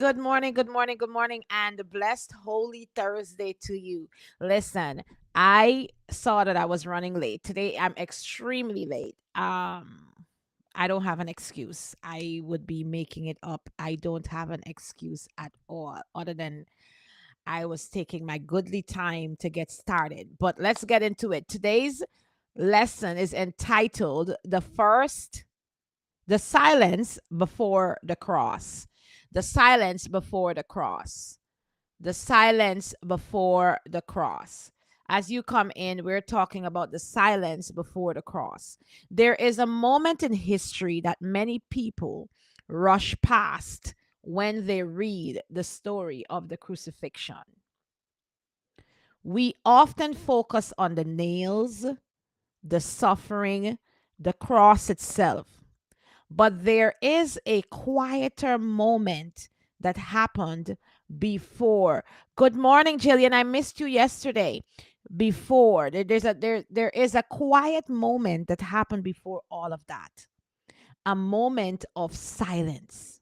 Good morning, good morning, good morning, and blessed Holy Thursday to you. Listen, I saw that I was running late. Today I'm extremely late. I don't have an excuse. I would be making it up. I don't have an excuse at all, other than I was taking my goodly time to get started. But let's get into it. Today's lesson is entitled The Silence Before the Cross. The silence before the cross. The silence before the cross. As you come in, we're talking about the silence before the cross. There is a moment in history that many people rush past when they read the story of the crucifixion. We often focus on the nails, the suffering, the cross itself. But there is a quieter moment that happened before. Good morning, Jillian. I missed you yesterday. Before there is a quiet moment that happened before all of that. A moment of silence.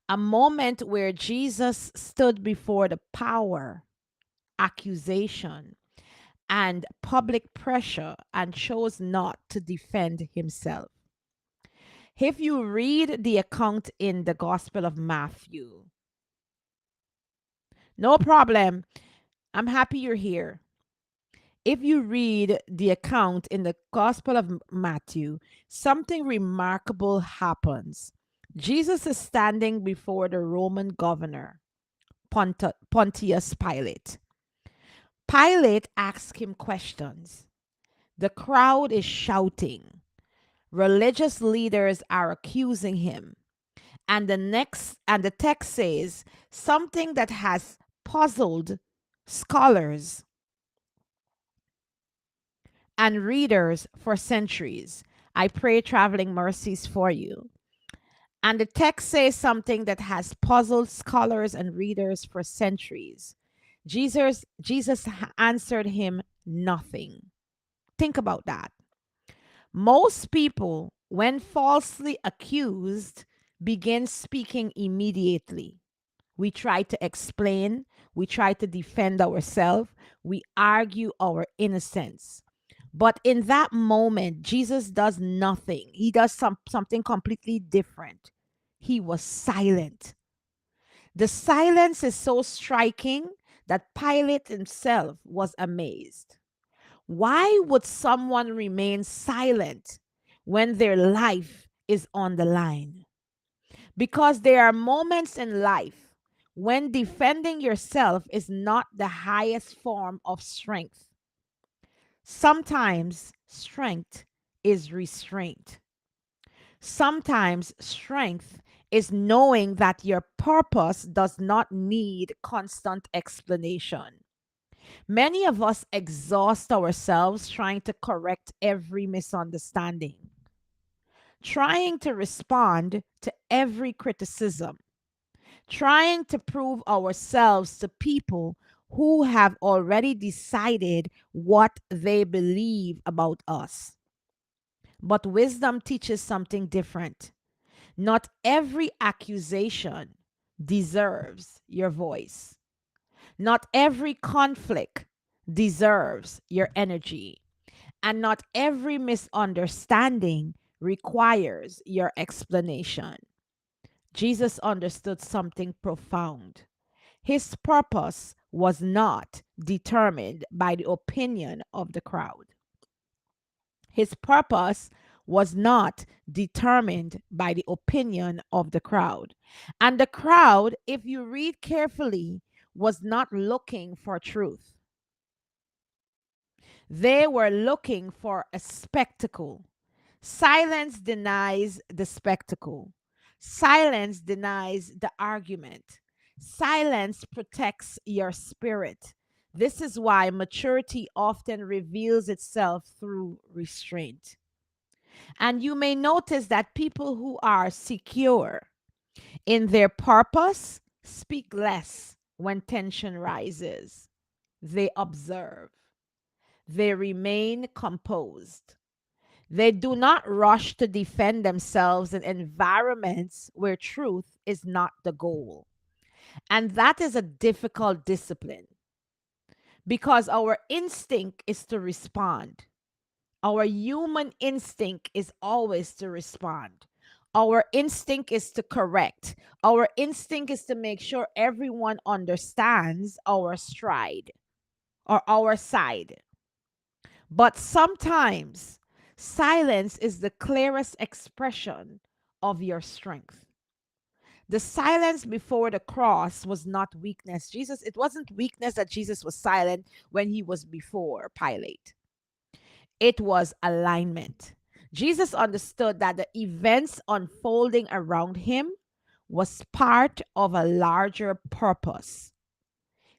A moment where Jesus stood before the power, accusation, and public pressure and chose not to defend himself. If you read the account in the Gospel of Matthew, no problem. I'm happy you're here. If you read the account in the Gospel of Matthew, something remarkable happens. Jesus is standing before the Roman governor, Pontius Pilate. Pilate asks him questions. The crowd is shouting. Religious leaders are accusing him. And the text says something that has puzzled scholars and readers for centuries. I pray traveling mercies for you. And the text says something that has puzzled scholars and readers for centuries. Jesus answered him nothing. Think about that. Most people, when falsely accused, begin speaking immediately. We try to explain, we try to defend ourselves, we argue our innocence. But in that moment, Jesus does nothing. He does something completely different. He was silent. The silence is so striking that Pilate himself was amazed. Why would someone remain silent when their life is on the line? Because there are moments in life when defending yourself is not the highest form of strength. Sometimes strength is restraint. Sometimes strength is knowing that your purpose does not need constant explanation. Many of us exhaust ourselves trying to correct every misunderstanding, trying to respond to every criticism, trying to prove ourselves to people who have already decided what they believe about us. But wisdom teaches something different. Not every accusation deserves your voice. Not every conflict deserves your energy. And not every misunderstanding requires your explanation. Jesus understood something profound. His purpose was not determined by the opinion of the crowd. His purpose was not determined by the opinion of the crowd. And the crowd, if you read carefully, was not looking for truth. They were looking for a spectacle. Silence denies the spectacle. Silence denies the argument. Silence protects your spirit. This is why maturity often reveals itself through restraint. And you may notice that people who are secure in their purpose speak less when tension rises. They observe, they remain composed. They do not rush to defend themselves in environments where truth is not the goal. And that is a difficult discipline because our instinct is to respond. Our human instinct is always to respond. Our instinct is to correct. Our instinct is to make sure everyone understands our stride or our side. But sometimes silence is the clearest expression of your strength. The silence before the cross was not weakness. It wasn't weakness that Jesus was silent when he was before Pilate. It was alignment. Jesus understood that the events unfolding around him was part of a larger purpose.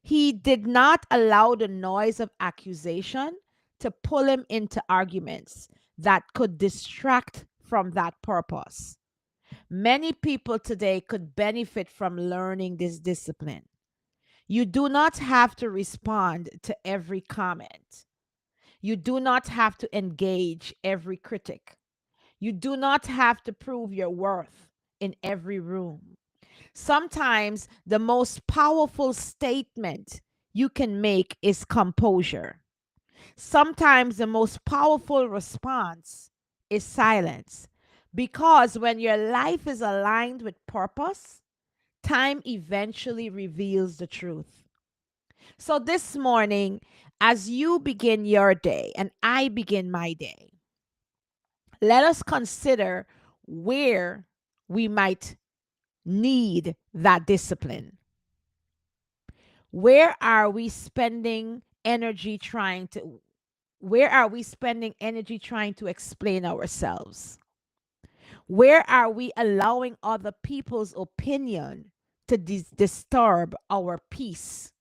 He did not allow the noise of accusation to pull him into arguments that could distract from that purpose. Many people today could benefit from learning this discipline. You do not have to respond to every comment. You do not have to engage every critic. You do not have to prove your worth in every room. Sometimes the most powerful statement you can make is composure. Sometimes the most powerful response is silence. Because when your life is aligned with purpose, time eventually reveals the truth. So this morning, as you begin your day and I begin my day, let us consider where we might need that discipline. Where are we spending energy trying to where are we spending energy trying to explain ourselves? Where are we allowing other people's opinion to disturb our peace?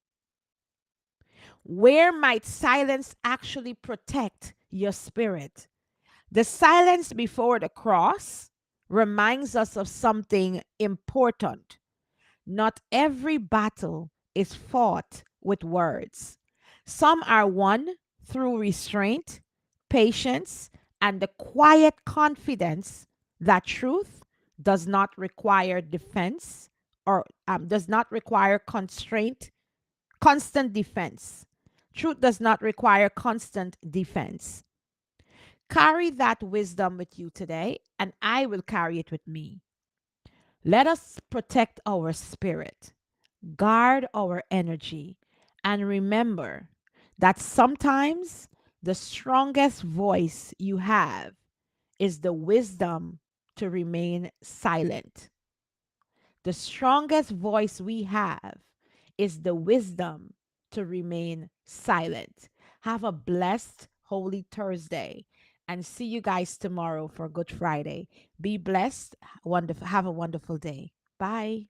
Where might silence actually protect your spirit? The silence before the cross reminds us of something important. Not every battle is fought with words. Some are won through restraint, patience, and the quiet confidence that truth does not require defense or does not require constant defense. Truth does not require constant defense. Carry that wisdom with you today, and I will carry it with me. Let us protect our spirit, guard our energy, and remember that sometimes the strongest voice you have is the wisdom to remain silent. The strongest voice we have is the wisdom to remain silent. Have a blessed Holy Thursday and see you guys tomorrow for Good Friday. Be blessed. Wonderful. Have a wonderful day. Bye.